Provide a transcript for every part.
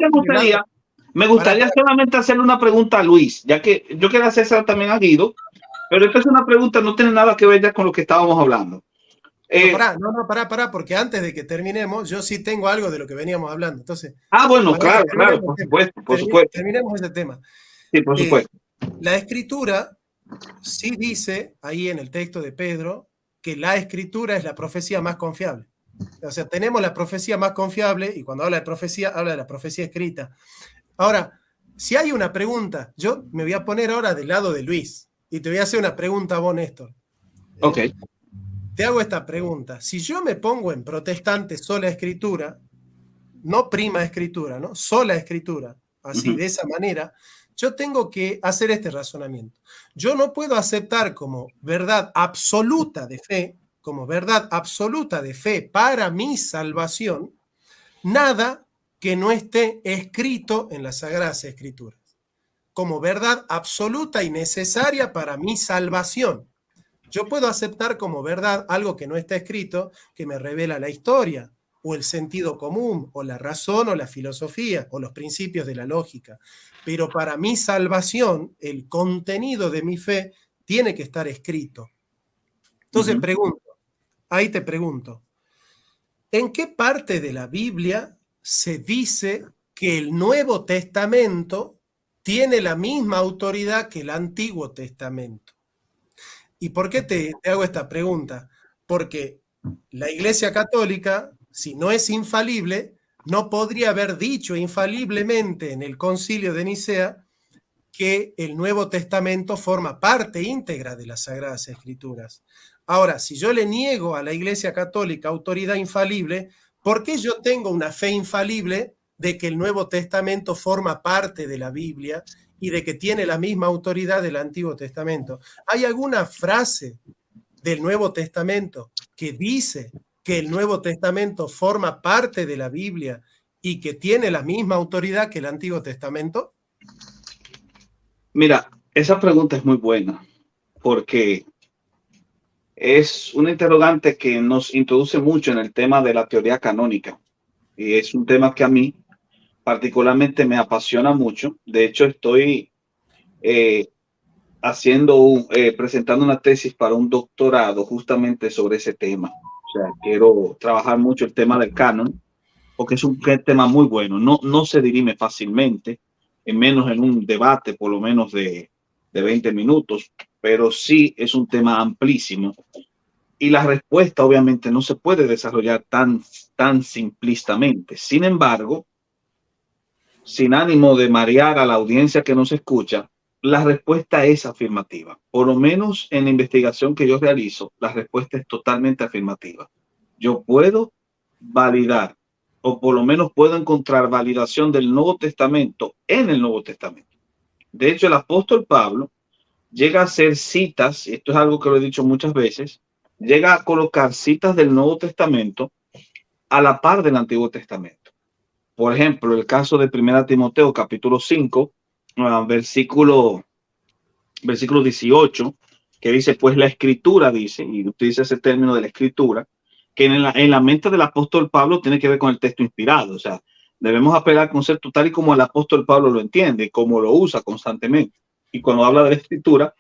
Me gustaría, me gustaría solamente hacerle una pregunta a Luis, ya que yo quiero hacerla también a Guido, pero esta es una pregunta, no tiene nada que ver ya con lo que estábamos hablando. Pero pará, porque antes de que terminemos, yo sí tengo algo de lo que veníamos hablando. Entonces, bueno, claro, por supuesto, por supuesto. Terminemos ese tema. Sí, por supuesto. La escritura sí dice ahí en el texto de Pedro que la escritura es la profecía más confiable. O sea, tenemos la profecía más confiable y cuando habla de profecía, habla de la profecía escrita. Ahora, si hay una pregunta, yo me voy a poner ahora del lado de Luis y te voy a hacer una pregunta a vos, Néstor. Ok. Te hago esta pregunta. Si yo me pongo en protestante sola escritura, no prima escritura, ¿no? Sola escritura, así, de esa manera, yo tengo que hacer este razonamiento. Yo no puedo aceptar como verdad absoluta de fe, para mi salvación, nada que no esté escrito en las Sagradas Escrituras, como verdad absoluta y necesaria para mi salvación. Yo puedo aceptar como verdad algo que no está escrito, que me revela la historia, o el sentido común, o la razón, o la filosofía, o los principios de la lógica. Pero para mi salvación, el contenido de mi fe tiene que estar escrito. Entonces ahí te pregunto, ¿en qué parte de la Biblia se dice que el Nuevo Testamento tiene la misma autoridad que el Antiguo Testamento? ¿Y por qué te hago esta pregunta? Porque la Iglesia Católica, si no es infalible, no podría haber dicho infaliblemente en el Concilio de Nicea que el Nuevo Testamento forma parte íntegra de las Sagradas Escrituras. Ahora, si yo le niego a la Iglesia Católica autoridad infalible, ¿por qué yo tengo una fe infalible de que el Nuevo Testamento forma parte de la Biblia y de que tiene la misma autoridad del Antiguo Testamento? ¿Hay alguna frase del Nuevo Testamento que dice que el Nuevo Testamento forma parte de la Biblia y que tiene la misma autoridad que el Antiguo Testamento? Mira, esa pregunta es muy buena porque es una interrogante que nos introduce mucho en el tema de la teoría canónica y es un tema que a mí particularmente me apasiona mucho. De hecho, estoy presentando una tesis para un doctorado justamente sobre ese tema. O sea, quiero trabajar mucho el tema del canon porque es un tema muy bueno. No se dirime fácilmente, en menos en un debate por lo menos de 20 minutos, pero sí es un tema amplísimo. Y la respuesta obviamente no se puede desarrollar tan simplistamente. Sin embargo, sin ánimo de marear a la audiencia que nos escucha, la respuesta es afirmativa. Por lo menos en la investigación que yo realizo, la respuesta es totalmente afirmativa. Yo puedo validar, o por lo menos puedo encontrar validación del Nuevo Testamento en el Nuevo Testamento. De hecho, el apóstol Pablo llega a hacer citas, y esto es algo que lo he dicho muchas veces, llega a colocar citas del Nuevo Testamento a la par del Antiguo Testamento. Por ejemplo, el caso de 1 Timoteo capítulo 5, versículo 18, que dice, pues la escritura dice, y utiliza ese término de la escritura, que en la mente del apóstol Pablo tiene que ver con el texto inspirado. O sea, debemos apelar al concepto tal y como el apóstol Pablo lo entiende, como lo usa constantemente. Y cuando habla de la escritura,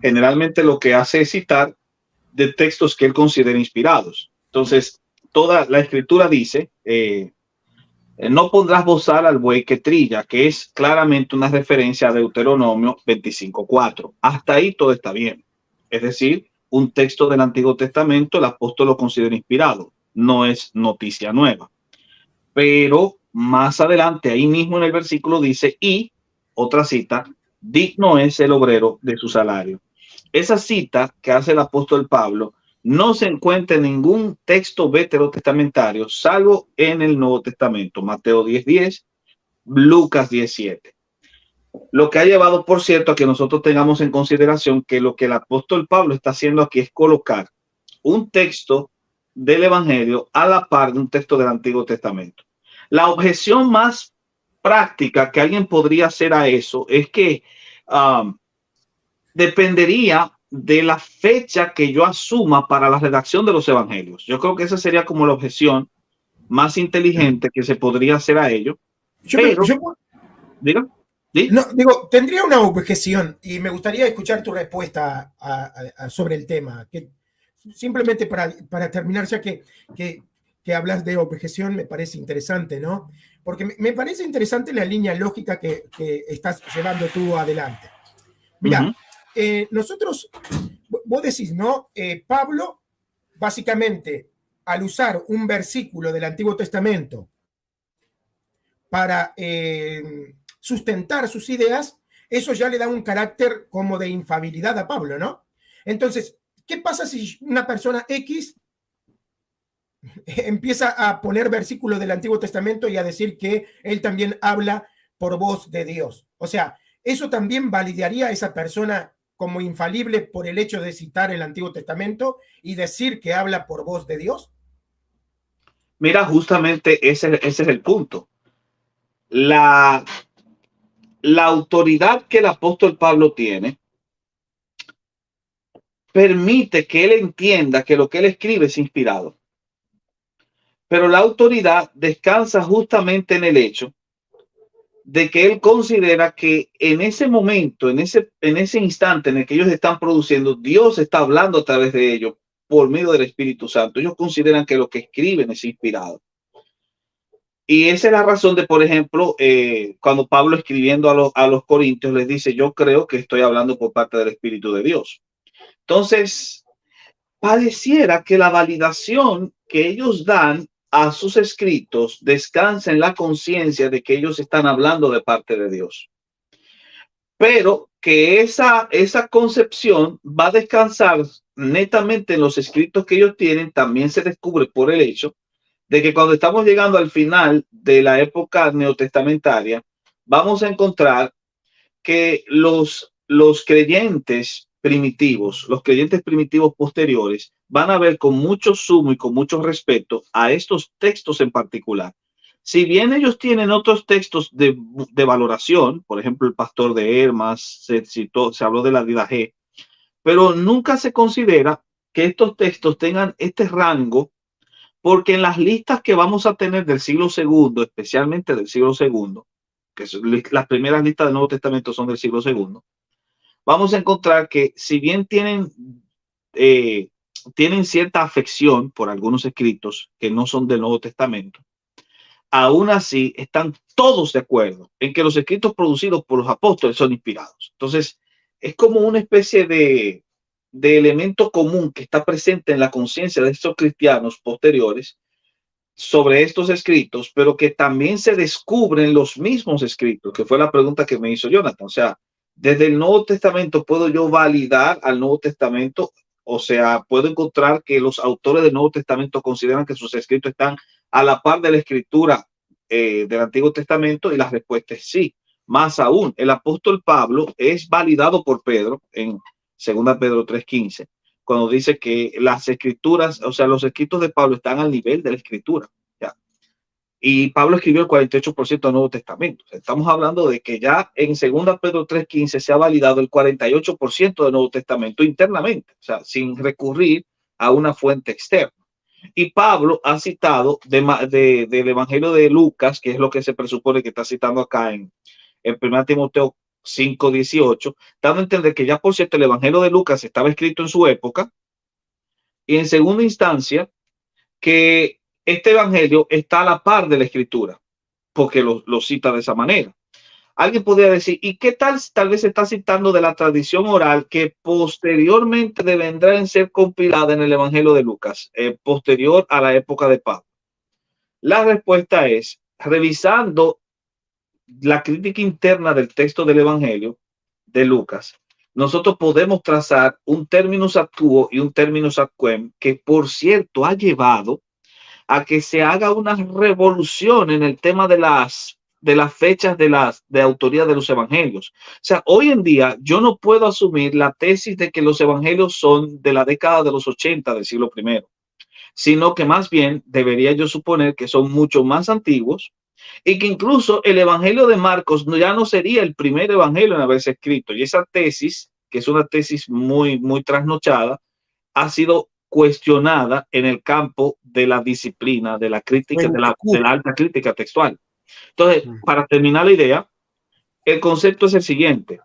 generalmente lo que hace es citar de textos que él considera inspirados. Entonces, toda la escritura dice, no pondrás bozal al buey que trilla, que es claramente una referencia a Deuteronomio 25:4. Hasta ahí todo está bien. Es decir, un texto del Antiguo Testamento, el apóstol lo considera inspirado. No es noticia nueva. Pero más adelante, ahí mismo en el versículo dice, y otra cita, digno es el obrero de su salario. Esa cita que hace el apóstol Pablo no se encuentra en ningún texto veterotestamentario, salvo en el Nuevo Testamento, Mateo 10:10, Lucas 10:7. Lo que ha llevado, por cierto, a que nosotros tengamos en consideración que lo que el apóstol Pablo está haciendo aquí es colocar un texto del Evangelio a la par de un texto del Antiguo Testamento. La objeción más práctica que alguien podría hacer a eso es que dependería de la fecha que yo asuma para la redacción de los evangelios. Yo creo que esa sería como la objeción más inteligente que se podría hacer a ello, Pero, diga, ¿sí? No, digo, tendría una objeción y me gustaría escuchar tu respuesta sobre el tema. Que simplemente para terminar, ya que hablas de objeción, me parece interesante, ¿no? Porque me parece interesante la línea lógica que estás llevando tú adelante. Mira, nosotros, vos decís, ¿no? Pablo, básicamente, al usar un versículo del Antiguo Testamento para sustentar sus ideas, eso ya le da un carácter como de infabilidad a Pablo, ¿no? Entonces, ¿qué pasa si una persona X empieza a poner versículos del Antiguo Testamento y a decir que él también habla por voz de Dios? O sea, ¿eso también validaría a esa persona como infalible por el hecho de citar el Antiguo Testamento y decir que habla por voz de Dios? Mira, justamente ese es el punto. La autoridad que el apóstol Pablo tiene permite que él entienda que lo que él escribe es inspirado. Pero la autoridad descansa justamente en el hecho de que él considera que en ese momento, en ese instante en el que ellos están produciendo, Dios está hablando a través de ellos por medio del Espíritu Santo. Ellos consideran que lo que escriben es inspirado. Y esa es la razón de, por ejemplo, cuando Pablo escribiendo a los Corintios les dice, yo creo que estoy hablando por parte del Espíritu de Dios. Entonces, pareciera que la validación que ellos dan a sus escritos descansa en la conciencia de que ellos están hablando de parte de Dios. Pero que esa concepción va a descansar netamente en los escritos que ellos tienen, también se descubre por el hecho de que cuando estamos llegando al final de la época neotestamentaria, vamos a encontrar que los creyentes primitivos, los creyentes primitivos posteriores, van a ver con mucho sumo y con mucho respeto a estos textos en particular. Si bien ellos tienen otros textos de valoración, por ejemplo, el pastor de Hermas, se habló de la Didache, pero nunca se considera que estos textos tengan este rango, porque en las listas que vamos a tener del siglo II, especialmente del siglo II, que las primeras listas del Nuevo Testamento son del siglo II, vamos a encontrar que si bien tienen cierta afección por algunos escritos que no son del Nuevo Testamento, aún así están todos de acuerdo en que los escritos producidos por los apóstoles son inspirados. Entonces, es como una especie de elemento común que está presente en la conciencia de estos cristianos posteriores sobre estos escritos, pero que también se descubren los mismos escritos, que fue la pregunta que me hizo Jonathan. O sea, desde el Nuevo Testamento, ¿puedo yo validar al Nuevo Testamento? O sea, ¿puedo encontrar que los autores del Nuevo Testamento consideran que sus escritos están a la par de la escritura del Antiguo Testamento? Y la respuesta es sí. Más aún, el apóstol Pablo es validado por Pedro en 2 Pedro 3:15, cuando dice que las escrituras, o sea, los escritos de Pablo están al nivel de la escritura. ¿Ya? Y Pablo escribió el 48% del Nuevo Testamento. O sea, estamos hablando de que ya en 2 Pedro 3:15 se ha validado el 48% del Nuevo Testamento internamente, o sea, sin recurrir a una fuente externa. Y Pablo ha citado del Evangelio de Lucas, que es lo que se presupone que está citando acá en 1 Timoteo 5:18, dando a entender que ya por cierto el Evangelio de Lucas estaba escrito en su época, y en segunda instancia que este Evangelio está a la par de la Escritura, porque lo cita de esa manera. Alguien podría decir, ¿y qué tal vez está citando de la tradición oral que posteriormente vendrá en ser compilada en el Evangelio de Lucas, posterior a la época de Pablo? La respuesta es, revisando la crítica interna del texto del Evangelio de Lucas, nosotros podemos trazar un terminus actuo y un terminus ad quem que, por cierto, ha llevado a que se haga una revolución en el tema de las fechas de autoría de los evangelios. O sea, hoy en día yo no puedo asumir la tesis de que los evangelios son de la década de los 80 del siglo I, sino que más bien debería yo suponer que son mucho más antiguos, y que incluso el Evangelio de Marcos ya no sería el primer evangelio en haberse escrito. Y esa tesis, que es una tesis muy, muy trasnochada, ha sido cuestionada en el campo de la disciplina, de la crítica, de la alta crítica textual. Entonces, para terminar la idea, el concepto es el siguiente.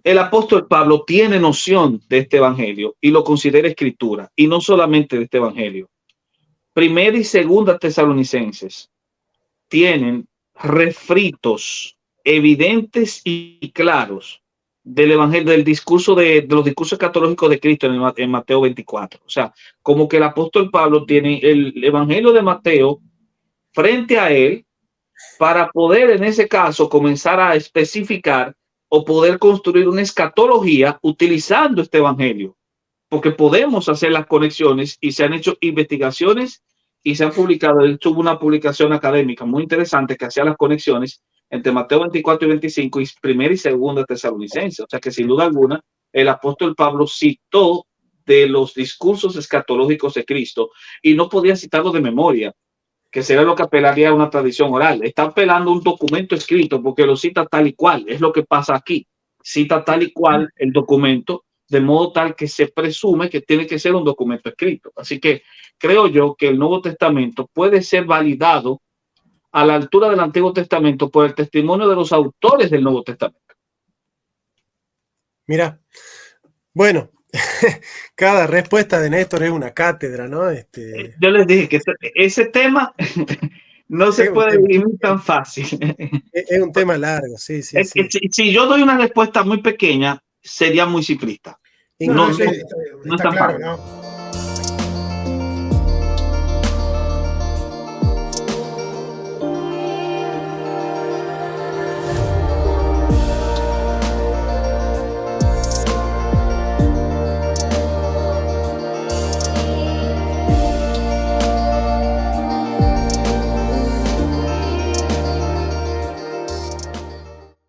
El apóstol Pablo tiene noción de este evangelio y lo considera escritura, y no solamente de este evangelio. Primera y segunda Tesalonicenses tienen refritos evidentes y claros del evangelio, del discurso de los discursos escatológicos de Cristo en Mateo 24. O sea, como que el apóstol Pablo tiene el evangelio de Mateo frente a él para poder en ese caso comenzar a especificar o poder construir una escatología utilizando este evangelio, porque podemos hacer las conexiones y se han hecho investigaciones y se han publicado. De hecho, hubo una publicación académica muy interesante que hacía las conexiones entre Mateo 24 y 25 y primera y segunda Tesalonicenses. O sea que sin duda alguna el apóstol Pablo citó de los discursos escatológicos de Cristo y no podía citarlo de memoria, que sería lo que apelaría a una tradición oral. Está apelando a un documento escrito porque lo cita tal y cual. Es lo que pasa aquí. Cita tal y cual el documento, de modo tal que se presume que tiene que ser un documento escrito. Así que creo yo que el Nuevo Testamento puede ser validado a la altura del Antiguo Testamento por el testimonio de los autores del Nuevo Testamento. Mira, bueno, cada respuesta de Néstor es una cátedra, ¿no? Yo les dije que ese tema no se puede dirimir tan fácil. Es un tema largo, sí. Si yo doy una respuesta muy pequeña, sería muy simplista. No está claro, ¿no?